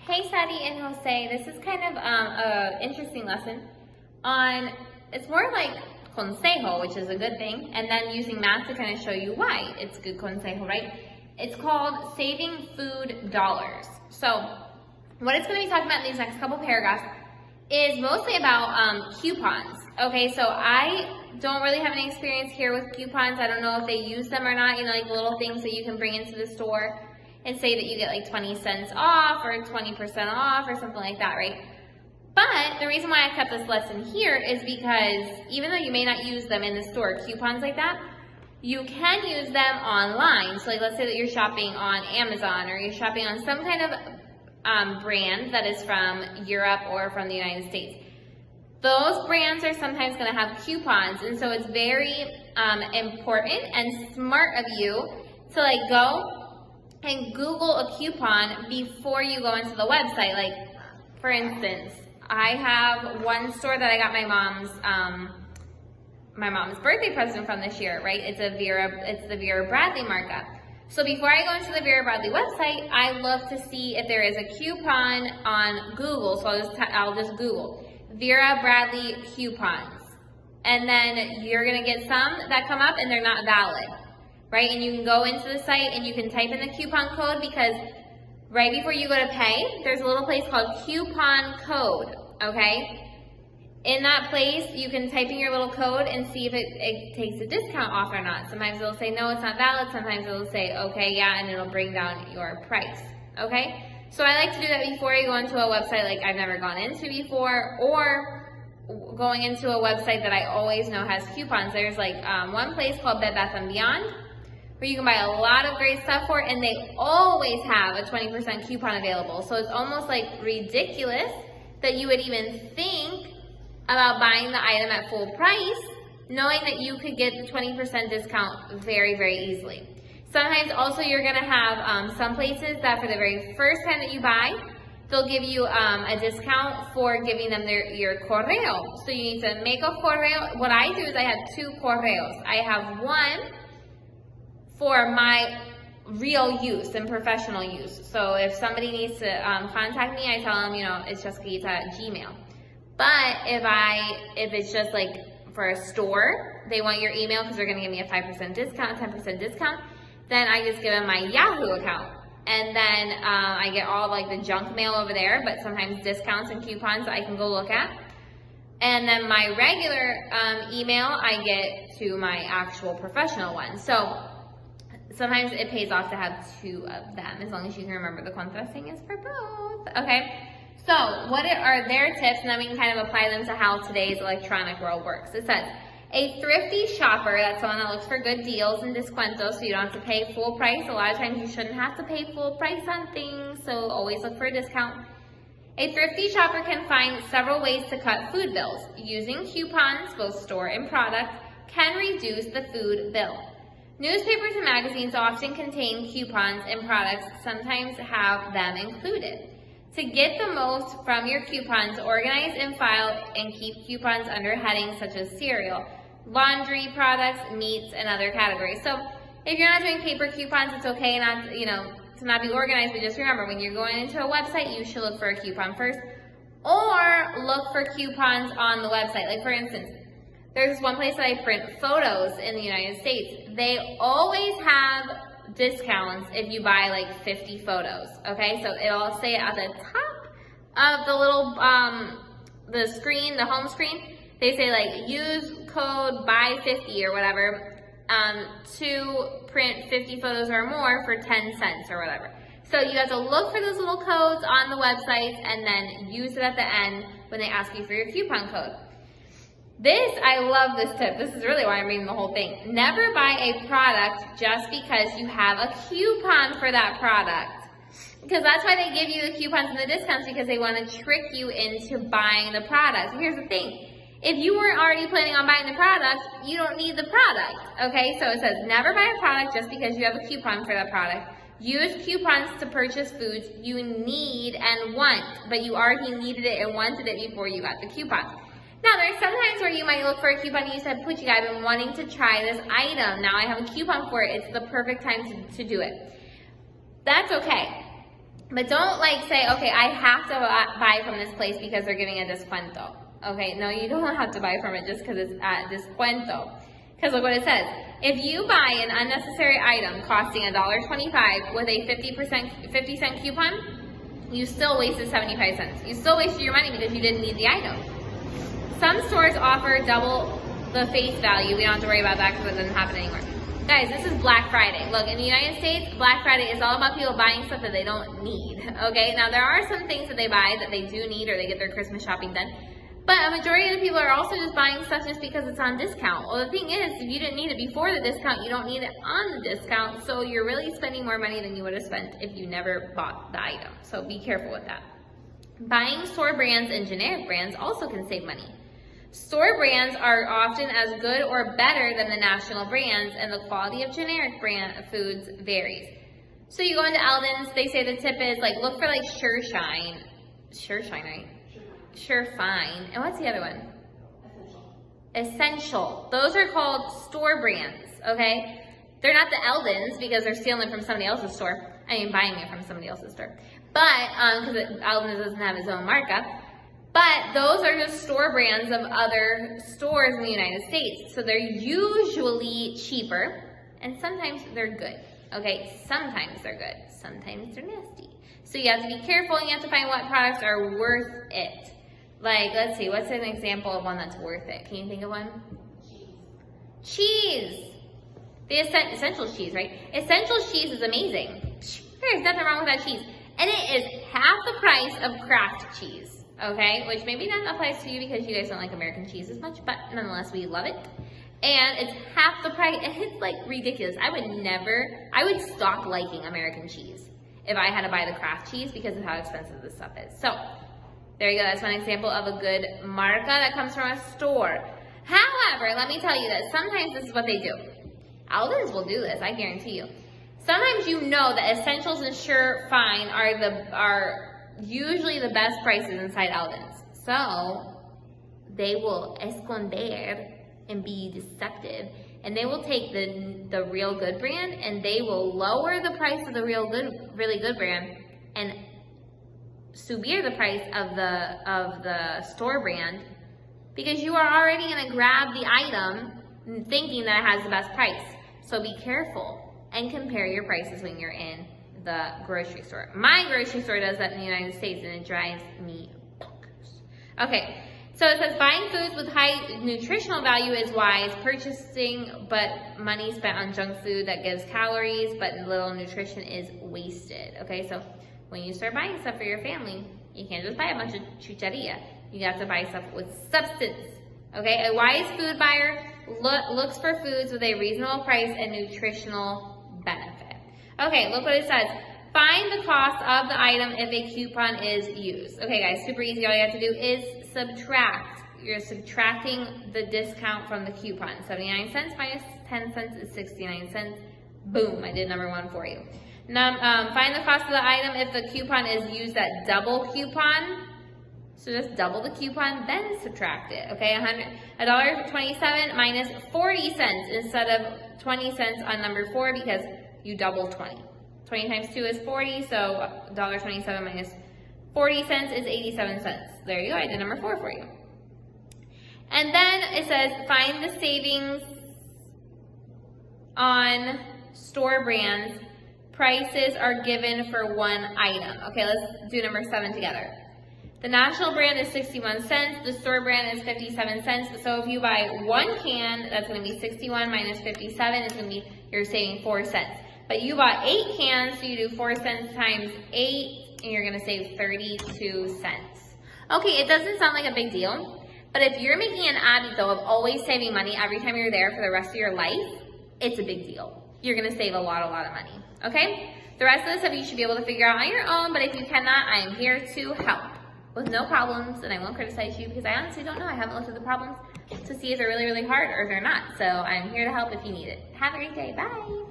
Hey Sadie and Jose, this is kind of a interesting lesson on, it's more like consejo, which is a good thing, and then using math to kind of show you why it's good consejo, right? It's called saving food dollars. So what it's going to be talking about in these next couple paragraphs is mostly about coupons. Okay, so I don't really have any experience here with coupons. I don't know if they use them or not, like little things that you can bring into the store and say that you get like 20 cents off or 20% off or something like that, right? But the reason why I kept this lesson here is because even though you may not use them in the store, coupons like that, you can use them online. So like let's say that you're shopping on Amazon or you're shopping on some kind of brand that is from Europe or from the United States. Those brands are sometimes going to have coupons, and so it's very important and smart of you to like go and Google a coupon before you go into the website. Like, for instance, I have one store that I got my mom's birthday present from this year, right? It's the Vera Bradley markup. So before I go into the Vera Bradley website, I look to see if there is a coupon on Google. So I'll just Google Vera Bradley coupons, and then you're gonna get some that come up and they're not valid. Right, and you can go into the site and you can type in the coupon code, because right before you go to pay, there's a little place called coupon code, okay? In that place, you can type in your little code and see if it takes a discount off or not. Sometimes it'll say, no, it's not valid. Sometimes it'll say, okay, yeah, and it'll bring down your price, okay? So I like to do that before you go into a website like I've never gone into before, or going into a website that I always know has coupons. There's like one place called Bed Bath & Beyond, where you can buy a lot of great stuff for it, and they always have a 20% coupon available. So it's almost like ridiculous that you would even think about buying the item at full price, knowing that you could get the 20% discount very, very easily. Sometimes also you're gonna have some places that for the very first time that you buy, they'll give you a discount for giving them your correo. So you need to make a correo. What I do is I have two correos. I have one for my real use and professional use. So if somebody needs to contact me, I tell them, it's jessica@gmail. But if it's just like for a store, they want your email because they're gonna give me a 5% discount, 10% discount, then I just give them my Yahoo account. And then I get all like the junk mail over there, but sometimes discounts and coupons I can go look at. And then my regular email, I get to my actual professional one. So sometimes it pays off to have two of them, as long as you can remember the contrasting is for both, okay? So what are their tips, and then we can kind of apply them to how today's electronic world works. It says, a thrifty shopper, that's someone that looks for good deals and descuentos, so you don't have to pay full price. A lot of times you shouldn't have to pay full price on things, so always look for a discount. A thrifty shopper can find several ways to cut food bills. Using coupons, both store and product, can reduce the food bill. Newspapers and magazines often contain coupons, and products sometimes have them included. To get the most from your coupons, organize and file and keep coupons under headings such as cereal, laundry products, meats, and other categories. So if you're not doing paper coupons, it's okay not to not be organized, but just remember, when you're going into a website, you should look for a coupon first, or look for coupons on the website. Like for instance, there's this one place that I print photos in the United States. They always have discounts if you buy like 50 photos, okay? So it'll say at the top of the little, the screen, the home screen, they say like use code buy50 or whatever to print 50 photos or more for 10 cents or whatever. So you have to look for those little codes on the websites and then use it at the end when they ask you for your coupon code. I love this tip. This is really why I'm reading the whole thing. Never buy a product just because you have a coupon for that product. Because that's why they give you the coupons and the discounts, because they want to trick you into buying the product. Here's the thing. If you weren't already planning on buying the product, you don't need the product. Okay, so it says never buy a product just because you have a coupon for that product. Use coupons to purchase foods you need and want, but you already needed it and wanted it before you got the coupon. Now, there's sometimes where you might look for a coupon and you said, Puchika, I've been wanting to try this item. Now I have a coupon for it. It's the perfect time to do it. That's okay. But don't like say, okay, I have to buy from this place because they're giving a descuento. Okay, no, you don't have to buy from it just because it's at descuento. Because look what it says. If you buy an unnecessary item costing $1.25 with a 50% coupon, you still wasted 75 cents. You still wasted your money because you didn't need the item. Some stores offer double the face value. We don't have to worry about that because it doesn't happen anymore. Guys, this is Black Friday. Look, in the United States, Black Friday is all about people buying stuff that they don't need, okay? Now, there are some things that they buy that they do need or they get their Christmas shopping done, but a majority of the people are also just buying stuff just because it's on discount. Well, the thing is, if you didn't need it before the discount, you don't need it on the discount, so you're really spending more money than you would have spent if you never bought the item. So be careful with that. Buying store brands and generic brands also can save money. Store brands are often as good or better than the national brands, and the quality of generic brand foods varies. So you go into Alden's, they say the tip is like, look for like Surefine, right? Surefine. And what's the other one? Essential. Those are called store brands, okay? They're not the Alden's because they're stealing it from somebody else's store. I mean, buying it from somebody else's store. But, because Alden's doesn't have its own markup. But those are just store brands of other stores in the United States. So they're usually cheaper, and sometimes they're good, okay? Sometimes they're good, sometimes they're nasty. So you have to be careful, and you have to find what products are worth it. Like, let's see, what's an example of one that's worth it? Can you think of one? Cheese. The essential cheese, right? Essential cheese is amazing. There's nothing wrong with that cheese. And it is half the price of Kraft cheese. Okay, which maybe not applies to you because you guys don't like American cheese as much, but nonetheless, we love it. And it's half the price, and it's like ridiculous. I would stop liking American cheese if I had to buy the Kraft cheese because of how expensive this stuff is. So, there you go, that's one example of a good marca that comes from a store. However, let me tell you this, sometimes this is what they do. Alden's will do this, I guarantee you. Sometimes you know that Essentials and Surefine are usually the best prices inside Alden's. So they will esconder and be deceptive, and they will take the Real Good brand and they will lower the price of the really good brand and subir the price of the store brand because you are already going to grab the item thinking that it has the best price. So be careful and compare your prices when you're in the grocery store. My grocery store does that in the United States, and it drives me bonkers. Okay, so it says buying foods with high nutritional value is wise. Purchasing but money spent on junk food that gives calories but little nutrition is wasted. Okay, so when you start buying stuff for your family, you can't just buy a bunch of chucheria. You have to buy stuff with substance. Okay, a wise food buyer looks for foods with a reasonable price and nutritional benefit. Okay, look what it says. Find the cost of the item if a coupon is used. Okay, guys, super easy. All you have to do is subtract. You're subtracting the discount from the coupon. 79 cents minus 10 cents is 69 cents. Boom, I did number one for you. Now, find the cost of the item if the coupon is used at double coupon. So just double the coupon, then subtract it. Okay, $1.27 minus 40 cents instead of 20 cents on number 4 because you double 20. 20 times 2 is 40, so $1.27 minus 40 cents is 87 cents. There you go, I did number 4 for you. And then it says, find the savings on store brands. Prices are given for one item. Okay, let's do number 7 together. The national brand is 61 cents. The store brand is 57 cents. So if you buy 1 can, that's going to be 61 minus 57. It's going to be, you're saving 4 cents. But you bought 8 cans, so you do 4 cents times 8, and you're going to save 32 cents. Okay, it doesn't sound like a big deal, but if you're making an habit, though, of always saving money every time you're there for the rest of your life, it's a big deal. You're going to save a lot of money, okay? The rest of the stuff you should be able to figure out on your own, but if you cannot, I am here to help with no problems, and I won't criticize you because I honestly don't know. I haven't looked at the problems to see if they're really, really hard or if they're not. So I'm here to help if you need it. Have a great day. Bye.